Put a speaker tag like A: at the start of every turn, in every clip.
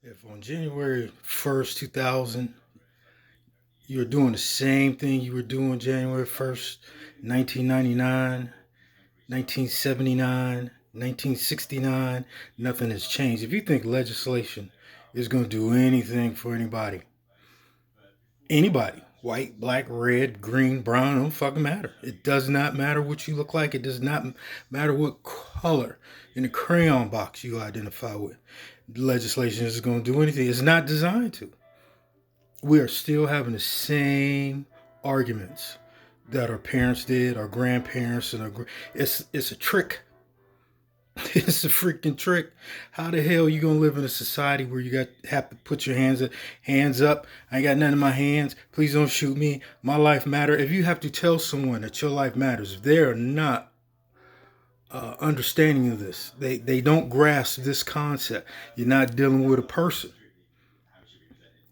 A: If on January 1st, 2000, you were doing the same thing you were doing January 1st, 1999, 1979, 1969, nothing has changed. If you think legislation is going to do anything for anybody, white, black, red, green, brown, don't fucking matter. It does not matter what you look like. It does not matter what color in the crayon box you identify with. Legislation is going to do anything. It's not designed to. We are still having the same arguments that our parents did, our grandparents, and it's a trick. It's a freaking trick. How the hell you gonna live in a society where you got have to put your hands up? I ain't got nothing in my hands. Please don't shoot me. My life matter. If you have to tell someone that your life matters, if they are not understanding of this, they don't grasp this concept. You're not dealing with a person.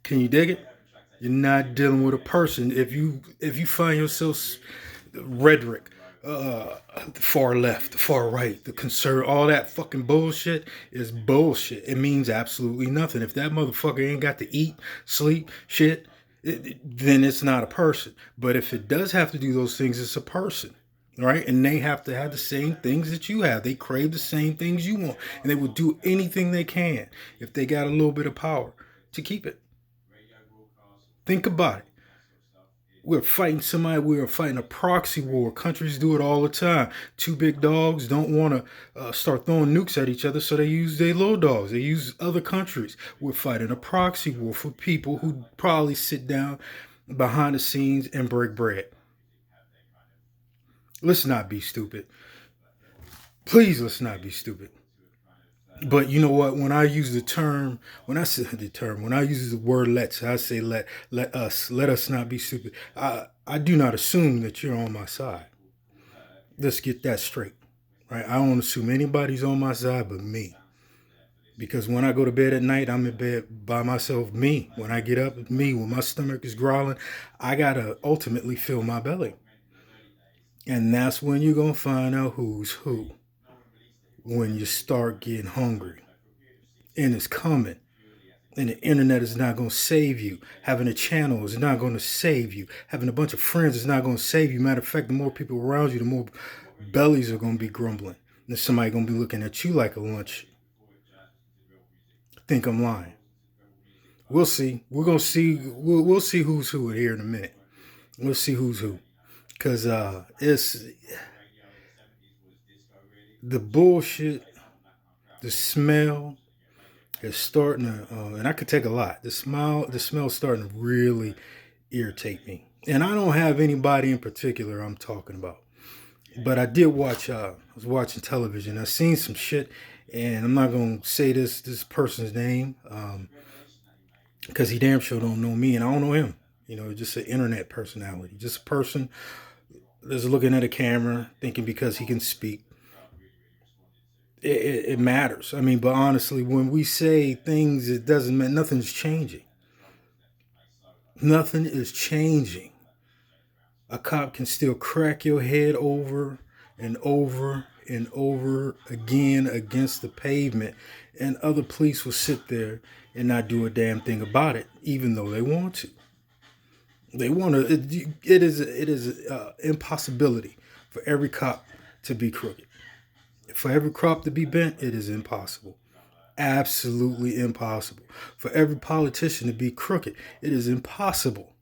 A: Can you dig it? You're not dealing with a person. If you find yourself rhetoric, the far left, the far right, the conservative, all that fucking bullshit is bullshit. It means absolutely nothing. If that motherfucker ain't got to eat, sleep, shit, then it's not a person. But if it does have to do those things, it's a person. Right? And they have to have the same things that you have. They crave the same things you want. And they will do anything they can if they got a little bit of power to keep it. Think about it. We're fighting somebody. We're fighting a proxy war. Countries do it all the time. Two big dogs don't want to start throwing nukes at each other, so they use their little dogs. They use other countries. We're fighting a proxy war for people who probably sit down behind the scenes and break bread. Let's not be stupid. Please, let's not be stupid. But you know what? When I use the term, when I say the term, when I use the word "let's," I say let us not be stupid. I do not assume that you're on my side. Let's get that straight, right? I don't assume anybody's on my side but me. Because when I go to bed at night, I'm in bed by myself. Me. When I get up, me. When my stomach is growling, I gotta ultimately fill my belly, and that's when you're gonna find out who's who. When you start getting hungry, and it's coming. And the internet is not going to save you. Having a channel is not going to save you. Having a bunch of friends is not going to save you. Matter of fact, the more people around you, the more bellies are going to be grumbling. And somebody going to be looking at you like a lunch. Think I'm lying. We'll see. We're going to see. We'll see who's who here in a minute. We'll see who's who. Because it's the bullshit, the smell, is starting to, and I could take a lot. The smell's starting to really irritate me. And I don't have anybody in particular I'm talking about. But I did watch. I was watching television. I seen some shit, and I'm not gonna say this person's name because he damn sure don't know me, and I don't know him. Just an internet personality, just a person that's looking at a camera, thinking because he can speak, it matters. I mean, but honestly, when we say things, it doesn't mean nothing's changing. Nothing is changing. A cop can still crack your head over and over and over again against the pavement, and other police will sit there and not do a damn thing about it, even though they want to. They want to. It is impossibility for every cop to be crooked. For every cop to be bent, it is impossible. Absolutely impossible. For every politician to be crooked, it is impossible.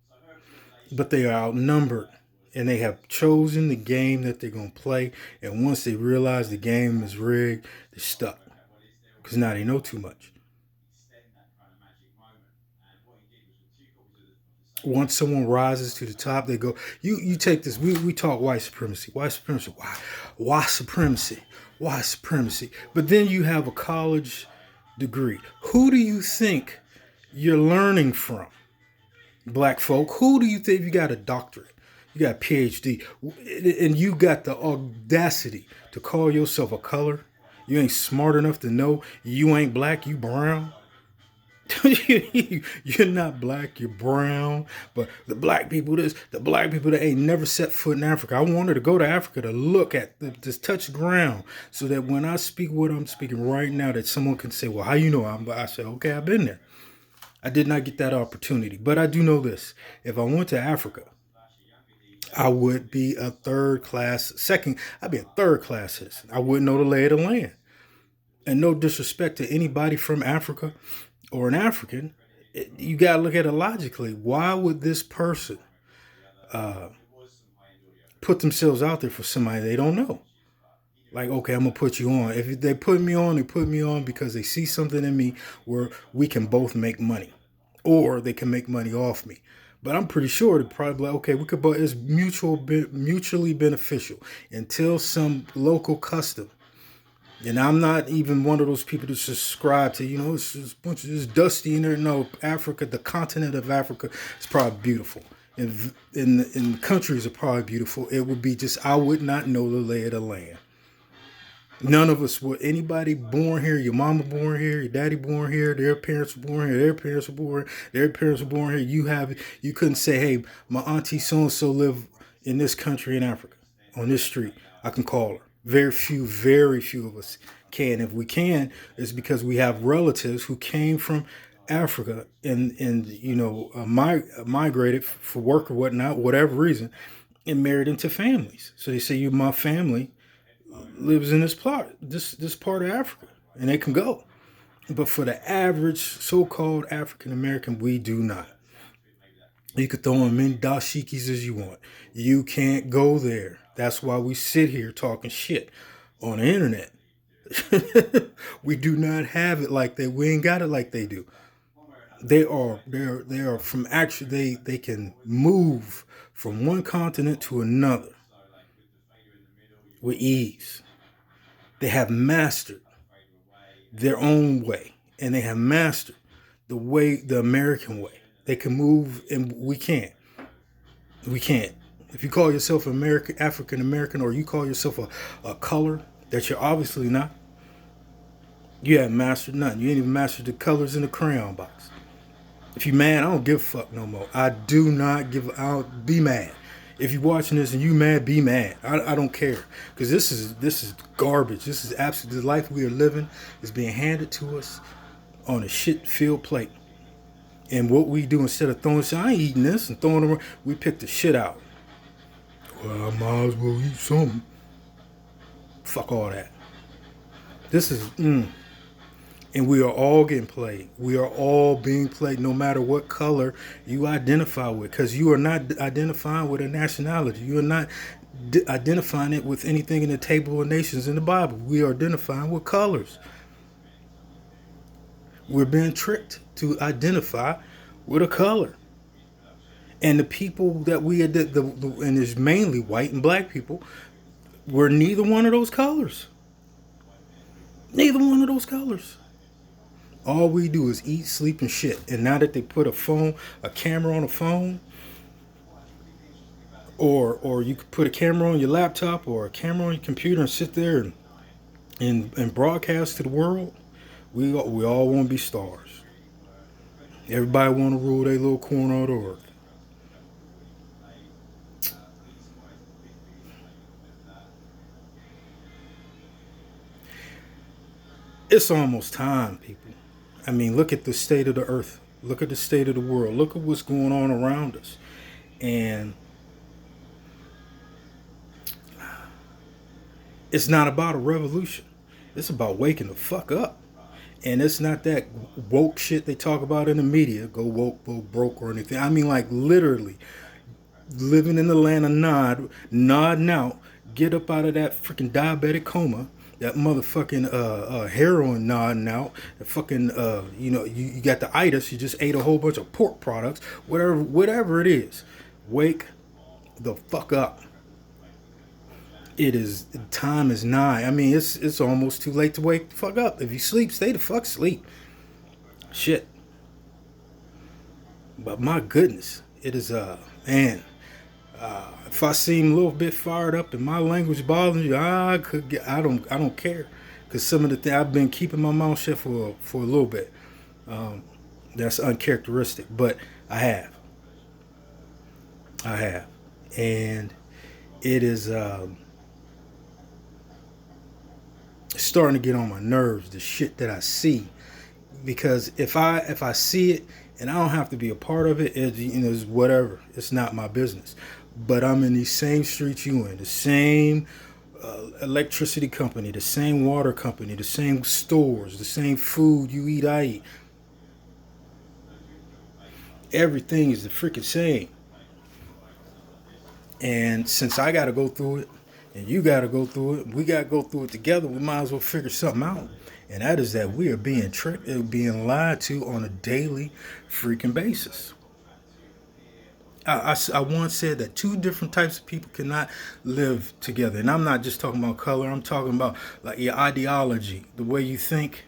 A: But they are outnumbered, and they have chosen the game that they're going to play. And once they realize the game is rigged, they're stuck because now they know too much. Once someone rises to the top, they go, you take this. We talk white supremacy. White supremacy. Why? Why supremacy? Why supremacy? But then you have a college degree. Who do you think you're learning from? Black folk. Who do you think you got a doctorate? You got a PhD, and you got the audacity to call yourself a color? You ain't smart enough to know you ain't black, you brown. You're not black, you're brown, but the black people this, the black people that ain't never set foot in Africa. I wanted to go to Africa to look at, just touch ground, so that when I speak what I'm speaking right now, that someone can say, well, how you know? I said, okay, I've been there. I did not get that opportunity, but I do know this. If I went to Africa, I would be a I'd be a third class citizen. I wouldn't know the lay of the land. And no disrespect to anybody from Africa or an African, you got to look at it logically. Why would this person put themselves out there for somebody they don't know? Like, okay, I'm going to put you on. If they put me on, they put me on because they see something in me where we can both make money. Or they can make money off me. But I'm pretty sure they're probably like, okay, we could, but it's mutually beneficial until some local custom. And I'm not even one of those people that subscribe to, it's just a bunch of this dusty in there. No, Africa, the continent of Africa is probably beautiful. And the countries are probably beautiful. It would be just, I would not know the lay of the land. None of us would. Anybody born here, your mama born here, your daddy born here, their parents were born here, their parents were born, their parents were born here. You couldn't say, hey, my auntie so-and-so live in this country in Africa, on this street. I can call her. Very few of us can. If we can, it's because we have relatives who came from Africa and migrated for work or whatnot, whatever reason, and married into families. So they say, my family lives in this part of Africa, and they can go. But for the average so-called African American, we do not. You could throw in many dashikis as you want. You can't go there. That's why we sit here talking shit on the internet. We do not have it like they. We ain't got it like they do. They are from actually they can move from one continent to another with ease. They have mastered their own way, and they have mastered the American way. They can move, and we can't. We can't. If you call yourself African American, or you call yourself a color that you're obviously not, you haven't mastered nothing. You ain't even mastered the colors in the crayon box. If you mad, I don't give a fuck no more. I do not give. I'll be mad. If you're watching this and you mad, be mad. I don't care, because this is garbage. This is absolutely the life we are living is being handed to us on a shit-filled plate. And what we do, instead of throwing shit, I ain't eating this and throwing it around, we pick the shit out. Well, I might as well eat something. Fuck all that. This is, and we are all getting played. We are all being played, no matter what color you identify with, because you are not identifying with a nationality. You are not identifying it with anything in the Table of Nations in the Bible. We are identifying with colors. We're being tricked to identify with a color. And the people that and it's mainly white and black people, we're neither one of those colors. Neither one of those colors. All we do is eat, sleep, and shit. And now that they put a camera on a phone, or you could put a camera on your laptop or a camera on your computer and sit there and broadcast to the world, we all want to be stars. Everybody want to rule their little corner of the earth. It's almost time, people. I mean, look at the state of the earth. Look at the state of the world. Look at what's going on around us. And it's not about a revolution. It's about waking the fuck up. And it's not that woke shit they talk about in the media, go woke, go broke or anything. I mean, like, literally living in the land of nodding out, get up out of that freaking diabetic coma, that motherfucking heroin nodding out, the fucking, you got the itis, you just ate a whole bunch of pork products, whatever it is. Wake the fuck up. Time is nigh. I mean, it's almost too late to wake the fuck up. If you sleep, stay the fuck asleep. Shit. But my goodness, it is, man, if I seem a little bit fired up and my language bothers you, I don't care. Because some of the things, I've been keeping my mouth shut for a little bit. That's uncharacteristic, but I have. I have. And it is starting to get on my nerves, the shit that I see. Because if I see it and I don't have to be a part of it, it's whatever. It's not my business. But I'm in these same streets you in, the same electricity company, the same water company, the same stores, the same food you eat, I eat. Everything is the freaking same. And since I got to go through it, and you got to go through it, we got to go through it together, we might as well figure something out. And that is that we are being tricked, being lied to on a daily freaking basis. I once said that two different types of people cannot live together. And I'm not just talking about color. I'm talking about like your ideology, the way you think.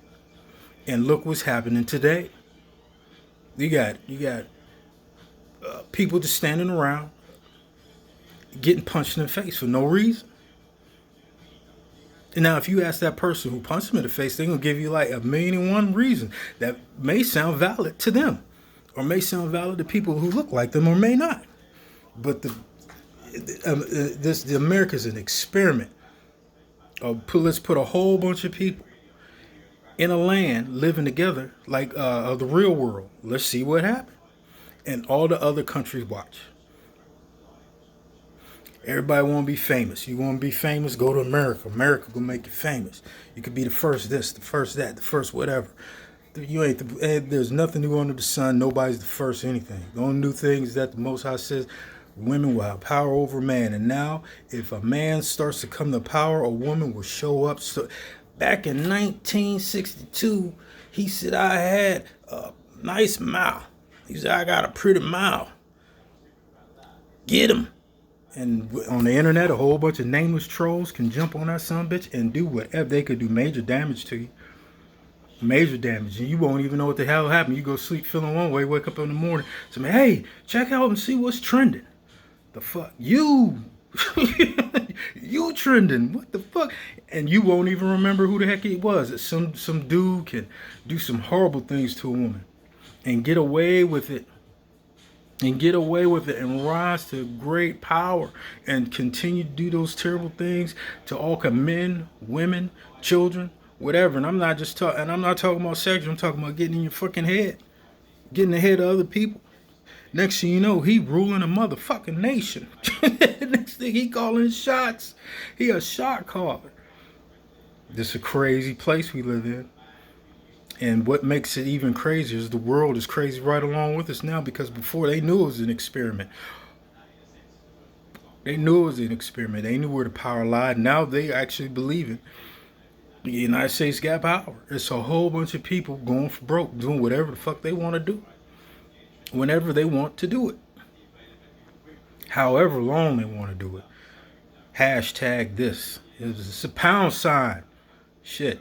A: And look what's happening today. You got people just standing around getting punched in the face for no reason. And now if you ask that person who punched them in the face, they're going to give you like 1,000,001 reasons that may sound valid to them. Or may sound valid to people who look like them or may not. But the America's an experiment. Let's put a whole bunch of people in a land living together like the real world. Let's see what happens. And all the other countries watch. Everybody want to be famous. You want to be famous? Go to America. America will make you famous. You could be the first this, the first that, the first whatever. You ain't there's nothing new under the sun. Nobody's the first anything. The only new thing is that the Most High says women will have power over man. And now, if a man starts to come to power, a woman will show up. So, back in 1962, he said, I had a nice mouth. He said, I got a pretty mouth. Get him. And on the internet, a whole bunch of nameless trolls can jump on that son bitch and do whatever. They could do major damage to you. Major damage, and you won't even know what the hell happened. You go sleep feeling one way, wake up in the morning, say, hey, check out and see what's trending. The fuck? You trending. What the fuck? And you won't even remember who the heck it was. Some dude can do some horrible things to a woman and get away with it. And rise to great power and continue to do those terrible things to all men, women, children, whatever. And I'm not talking about sex. I'm talking about getting in your fucking head, getting ahead of other people. Next thing you know, he ruling a motherfucking nation. Next thing he calling shots. He a shot caller. This is a crazy place we live in. And what makes it even crazier is the world is crazy right along with us now, because before they knew it was an experiment. They knew it was an experiment. They knew where the power lied. Now they actually believe it. The United States got power. It's a whole bunch of people going for broke, doing whatever the fuck they want to do, whenever they want to do it, however long they want to do it. Hashtag this. It's a pound sign. Shit.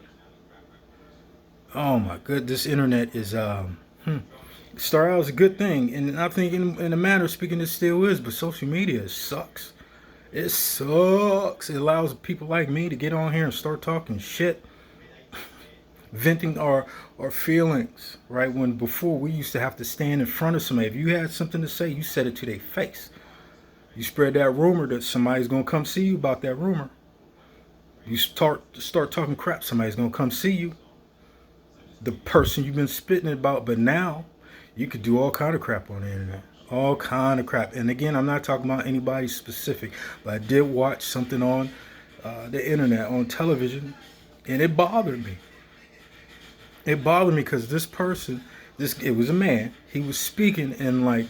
A: Oh my god, this internet is start out as a good thing, and I think in a manner of speaking it still is, but social media sucks. It sucks. It allows people like me to get on here and start talking shit, venting our feelings, right? When before we used to have to stand in front of somebody. If you had something to say, you said it to their face. You spread that rumor that somebody's gonna come see you about that rumor. You start talking crap, somebody's gonna come see you. The person you've been spitting about, but now you could do all kind of crap on the internet. All kind of crap. And again, I'm not talking about anybody specific, but I did watch something on the internet, on television, and it bothered me. It bothered me because this person, it was a man. He was speaking in like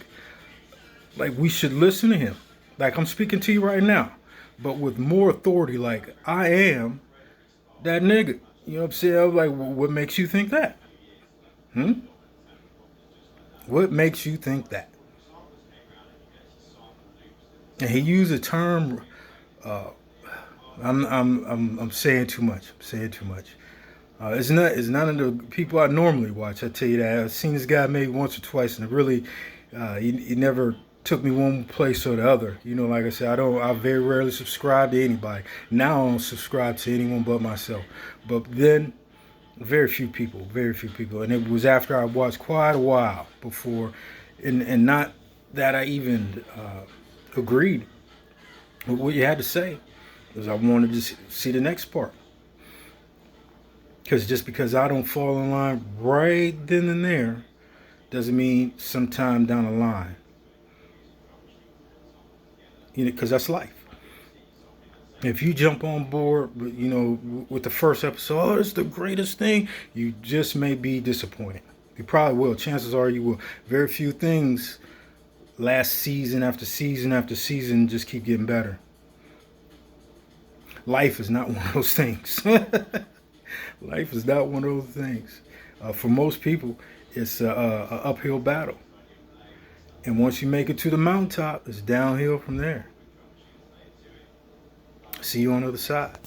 A: we should listen to him. Like I'm speaking to you right now, but with more authority. Like I am that nigga. You know what I'm saying? I was like, what makes you think that? What makes you think that? And he used a term. I'm saying too much. I'm saying too much. It's none of the people I normally watch. I tell you that. I've seen this guy maybe once or twice, and it really, he never took me one place or the other. You know, like I said, I very rarely subscribe to anybody. Now I don't subscribe to anyone but myself. But then Very few people, very few people. And it was after I watched quite a while before, and not that I even agreed with what you had to say, because I wanted to see the next part. Because just because I don't fall in line right then and there doesn't mean sometime down the line. Because that's life. If you jump on board, with the first episode, oh, it's the greatest thing, you just may be disappointed. You probably will. Chances are you will. Very few things last season after season after season just keep getting better. Life is not one of those things. Life is not one of those things. For most people, it's an uphill battle. And once you make it to the mountaintop, it's downhill from there. See you on the other side.